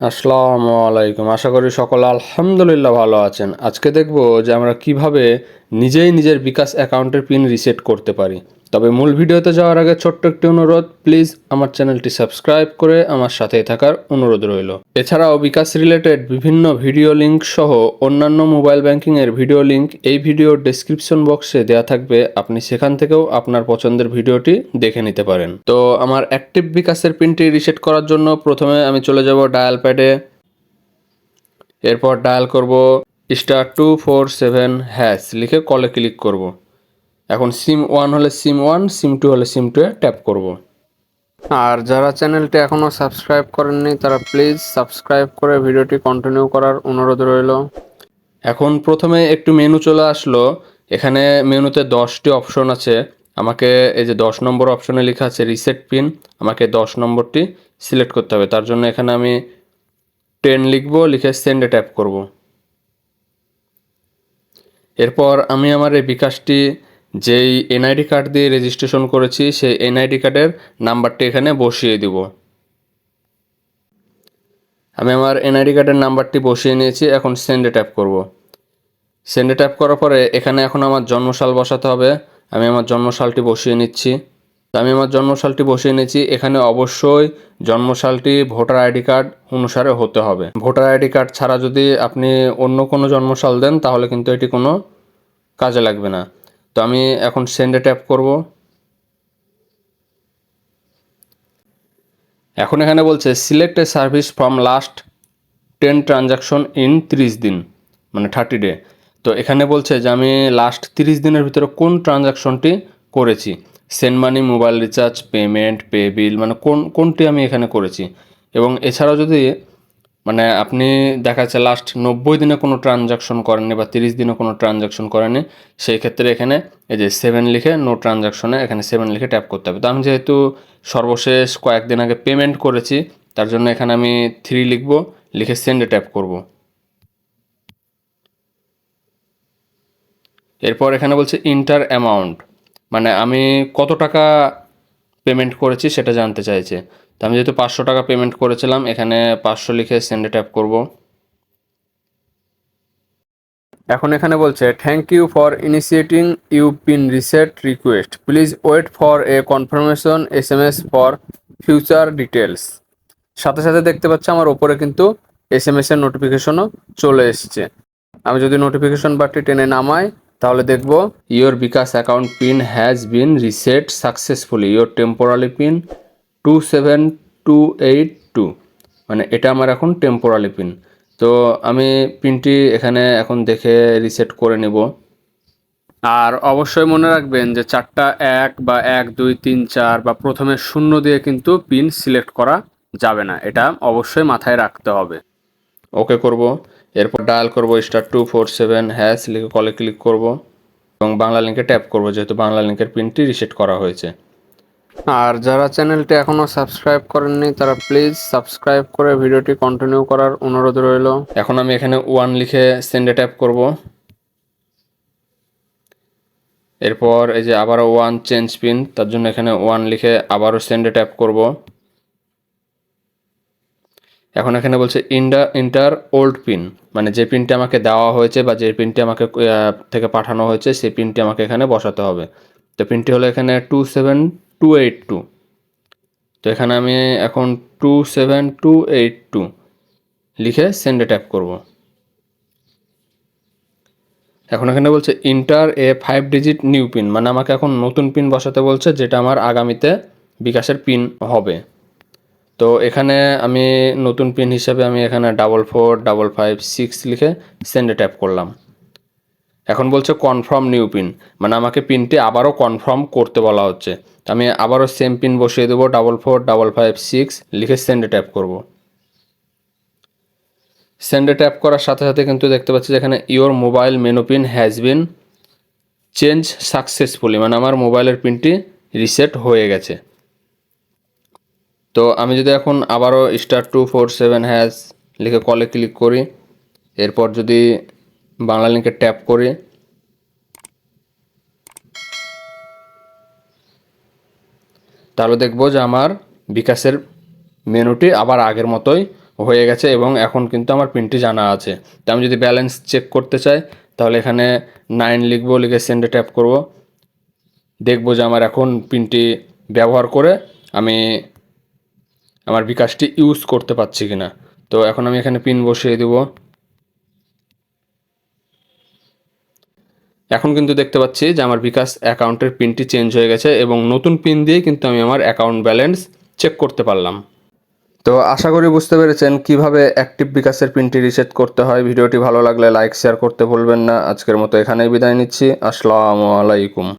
আসসালামু আলাইকুম। আশা করি সকলে আলহামদুলিল্লাহ ভালো আছেন। আজকে দেখব যে আমরা কিভাবে নিজেই নিজের বিকাশ অ্যাকাউন্টের পিন রিসেট করতে পারি। তবে মূল ভিডিওতে যাওয়ার আগে ছোট্ট একটি অনুরোধ, প্লিজ আমার চ্যানেলটি সাবস্ক্রাইব করে আমার সাথেই থাকার অনুরোধ রইল। এছাড়াও বিকাশ রিলেটেড বিভিন্ন ভিডিও লিঙ্ক সহ অন্যান্য মোবাইল ব্যাংকিংয়ের ভিডিও লিঙ্ক এই ভিডিওর ডেসক্রিপশন বক্সে দেওয়া থাকবে, আপনি সেখান থেকেও আপনার পছন্দের ভিডিওটি দেখে নিতে পারেন। তো আমার অ্যাক্টিভ বিকাশের পিনটি রিসেট করার জন্য প্রথমে আমি চলে যাব ডায়াল প্যাডে। এরপর ডায়াল করব *247# লিখে কলে ক্লিক করব। এখন সিম 1 হলে সিম 1, সিম 2 হলে সিম 2 ট্যাপ করব। আর যারা চ্যানেলটি এখনও সাবস্ক্রাইব করেননি তারা প্লিজ সাবস্ক্রাইব করে ভিডিওটি কন্টিনিউ করার অনুরোধ রইল। এখন প্রথমে একটু মেনু চলে আসলো। এখানে মেনুতে 10টি অপশন আছে। আমাকে এই যে 10 নম্বর অপশনে লেখা আছে রিসেট পিন, আমাকে 10 নম্বরটি সিলেক্ট করতে হবে। তার জন্য এখানে আমি 10 লিখব, লিখে সেন্ডে ট্যাপ করব। এরপর আমি আমার এই বিকাশটি যেই এনআইডি কার্ড দিয়ে রেজিস্ট্রেশন করেছি সেই এনআইডি কার্ডের নাম্বারটি এখানে বসিয়ে দিব। আমি আমার এনআইডি কার্ডের নাম্বারটি বসিয়ে নিয়েছি, এখন সেন্ডে ট্যাপ করব। সেন্ডে ট্যাপ করার পরে এখানে এখন আমার জন্মসাল বসাতে হবে। আমি আমার জন্মসালটি বসিয়ে নিচ্ছি। আমি আমার জন্মসালটি বসিয়ে নিয়েছি। এখানে অবশ্যই জন্মসালটি ভোটার আইডি কার্ড অনুসারে হতে হবে। ভোটার আইডি কার্ড ছাড়া যদি আপনি অন্য কোনো জন্মসাল দেন তাহলে কিন্তু এটি কোনো কাজে লাগবে না। তো আমি এখন সেন্ডে ট্যাপ করব। এখন এখানে বলছে select a service from last 10 transaction in 30 দিন, মানে 30 ডে। তো এখানে বলছে যে আমি লাস্ট 30 দিনের ভিতরে কোন ট্রানজাকশনটি করেছি, send money, mobile recharge, payment, pay বিল, মানে কোনটি আমি এখানে করেছি। এবং এছাড়াও যদি মানে আপনি দেখা যাচ্ছে লাস্ট 90 দিনে কোনো ট্রানজাকশন করেননি বা 30 দিনে কোনো ট্রানজাকশন করেননি, সেই ক্ষেত্রে এখানে এই যে 7 লিখে নো ট্রানজাকশনে এখানে 7 লিখে ট্যাপ করতে হবে। তো আমি যেহেতু সর্বশেষ কয়েকদিন আগে পেমেন্ট করেছি তার জন্য এখানে আমি 3 লিখব, লিখে সেন্ডে ট্যাপ করব। এরপর এখানে বলছে ইন্টার অ্যামাউন্ট, মানে আমি কত টাকা পেমেন্ট করেছি সেটা জানতে চাইছে। তো আমি যেহেতু 500 টাকা পেমেন্ট করেছিলাম, এখানে 500 লিখে সেন্ডে ট্যাপ করব। এখন এখানে বলছে thank you for initiating you PIN reset request, please wait for a confirmation SMS for future details. সাথে সাথে দেখতে পাচ্ছি আমার ওপরে কিন্তু SMS এর নোটিফিকেশনও চলে এসছে। আমি যদি নোটিফিকেশন বারটি টেনে নামাই তাহলে দেখব your bKash account PIN has been reset successfully, your temporary PIN 27282, মানে এটা আমার এখন টেম্পোরারি পিন। তো আমি পিনটি এখানে এখন দেখে রিসেট করে নেব। আর অবশ্যই মনে রাখবেন যে 4টা 1 বা 1 2 3 4 বা প্রথমে 0 দিয়ে কিন্তু পিন সিলেক্ট করা যাবে না, এটা অবশ্যই মাথায় রাখতে হবে। ওকে করব। এরপর ডায়াল করব *247# লিখে কলে ক্লিক করব এবং বাংলা লিঙ্কে ট্যাপ করব, যেহেতু বাংলা লিঙ্কের পিনটি রিসেট করা হয়েছে। আর যারা চ্যানেলটি এখনও সাবস্ক্রাইব করেননি তারা প্লিজ সাবস্ক্রাইব করে ভিডিওটি কন্টিনিউ করার অনুরোধ রইল। এখন আমি এখানে 1 লিখে সেন্ডে ট্যাপ করব। এরপর এই যে আবারও 1 চেঞ্জ পিন, তার জন্য এখানে 1 লিখে আবারও সেন্ডে ট্যাপ করব। এখন এখানে বলছে ইন্টার ওল্ড পিন, মানে যে পিনটি আমাকে দেওয়া হয়েছে বা যে পিনটি আমাকে থেকে পাঠানো হয়েছে সেই পিনটি আমাকে এখানে বসাতে হবে। তো পিনটি হলো এখানে 27282। তো এখানে আমি এখন 27282 লিখে সেন্ডে ট্যাপ করব। এখন এখানে বলছে ইন্টার এ 5 ডিজিট নিউ পিন, মানে আমাকে এখন নতুন পিন বসাতে বলছে যেটা আমার আগামীতে বিকাশের পিন হবে। তো এখানে আমি নতুন পিন হিসাবে আমি এখানে 44556 লিখে সেন্ডে ট্যাপ করলাম। এখন বলছে কনফার্ম নিউ পিন, মানে আমাকে পিনটি আবারও কনফার্ম করতে বলা হচ্ছে। আমি আবারও সেম পিন বসিয়ে দেবো, 44556 লিখে সেন্ডে ট্যাপ করব। সেন্ডে ট্যাপ করার সাথে সাথে কিন্তু দেখতে পাচ্ছি যেখানে your mobile menu pin has bin change successfully, মানে আমার মোবাইলের পিনটি রিসেট হয়ে গেছে। তো আমি যদি এখন আবারও *247# লিখে কলে ক্লিক করি, এরপর যদি বাংলা লিঙ্কে ট্যাপ করি, তাহলে দেখব যে আমার বিকাশের মেনুটি আবার আগের মতোই হয়ে গেছে এবং এখন কিন্তু আমার পিনটি জানা আছে। তো আমি যদি ব্যালেন্স চেক করতে চাই তাহলে এখানে 9 লিখবো, লিখে সেন্ডে ট্যাপ করব, দেখবো যে আমার এখন পিনটি ব্যবহার করে আমি আমার বিকাশটি ইউজ করতে পারছি কিনা। তো এখন আমি এখানে পিন বসিয়ে দেব। এখন কিন্তু দেখতে পাচ্ছি যে আমার বিকাশ অ্যাকাউন্টের পিনটি চেঞ্জ হয়ে গেছে এবং নতুন পিন দিয়ে কিন্তু আমি আমার অ্যাকাউন্ট ব্যালেন্স চেক করতে পারলাম। তো আশা করি বুঝতে পেরেছেন কিভাবে অ্যাক্টিভ বিকাশের পিনটি রিসেট করতে হয়। ভিডিওটি ভালো লাগলে লাইক শেয়ার করতে ভুলবেন না। আজকের মতো এখানেই বিদায় নিচ্ছি। আসসালামু আলাইকুম।